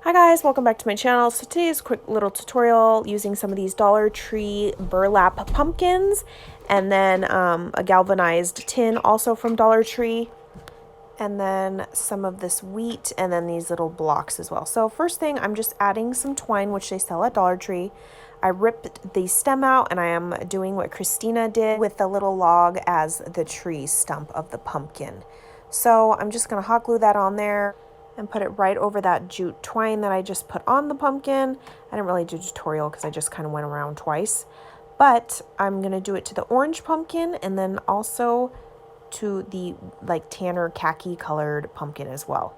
Hi guys, welcome back to my channel. So today's quick little tutorial using some of these Dollar Tree burlap pumpkins and then a galvanized tin also from Dollar Tree, and then some of this wheat and then these little blocks as well. So first thing, I'm just adding some twine, which they sell at Dollar Tree. I ripped the stem out and I am doing what Christina did with the little log as the tree stump of the pumpkin. So I'm just going to hot glue that on there and put it right over that jute twine that I just put on the pumpkin. I didn't really do a tutorial because I just kind of went around twice. But I'm going to do it to the orange pumpkin and then also to the like tanner khaki colored pumpkin as well.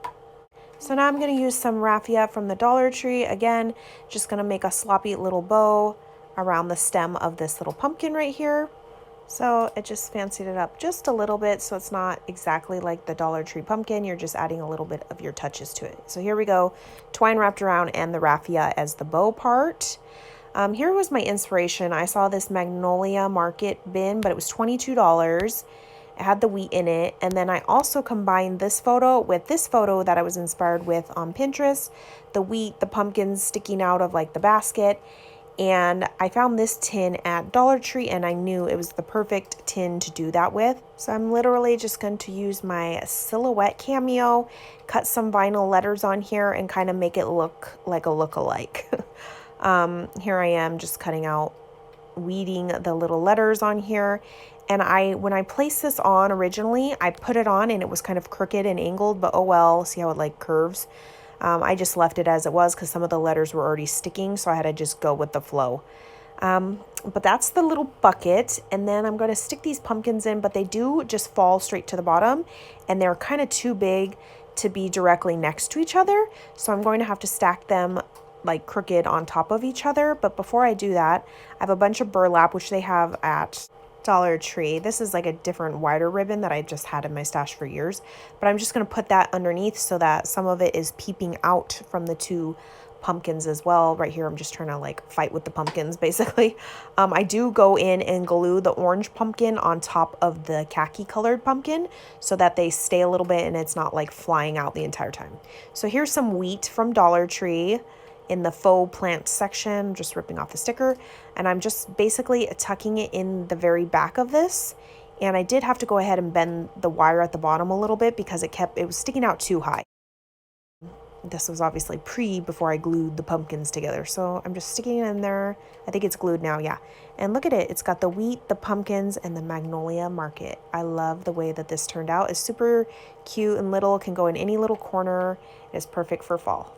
So now I'm going to use some raffia from the Dollar Tree. Again, just going to make a sloppy little bow around the stem of this little pumpkin right here. So it just fancied it up just a little bit, so it's not exactly like the Dollar Tree pumpkin. You're just adding a little bit of your touches to it. So here we go, twine wrapped around and the raffia as the bow part. Here was my inspiration. I saw this Magnolia Market bin, but it was $22. It had the wheat in it, and then I also combined this photo with this photo that I was inspired with on Pinterest. The wheat, the pumpkins sticking out of like the basket. And I found this tin at Dollar Tree and I knew it was the perfect tin to do that with. So I'm literally just going to use my silhouette cameo, cut some vinyl letters on here and kind of make it look like a look-alike. Here I am just cutting out, weeding the little letters on here. And when I placed this on originally, I put it on and it was kind of crooked and angled, but oh well, see how it like curves? I just left it as it was because some of the letters were already sticking, so I had to just go with the flow. But that's the little bucket, and then I'm going to stick these pumpkins in, but they do just fall straight to the bottom, and they're kind of too big to be directly next to each other, so I'm going to have to stack them like crooked on top of each other. But before I do that, I have a bunch of burlap, which they have at Dollar Tree. This is like a different wider ribbon that I just had in my stash for years, but I'm just going to put that underneath so that some of it is peeping out from the two pumpkins as well. Right here I'm just trying to like fight with the pumpkins basically. I do go in and glue the orange pumpkin on top of the khaki colored pumpkin so that they stay a little bit and it's not like flying out the entire time. So here's some wheat from Dollar Tree in the faux plant section, just ripping off the sticker, and I'm just basically tucking it in the very back of this. And I did have to go ahead and bend the wire at the bottom a little bit because it was sticking out too high. This was obviously before I glued the pumpkins together, so I'm just sticking it in there. I think it's glued now, yeah. And look at it, it's got the wheat, the pumpkins, and the Magnolia Market. I love the way that this turned out. It's super cute and little, can go in any little corner. It's perfect for fall.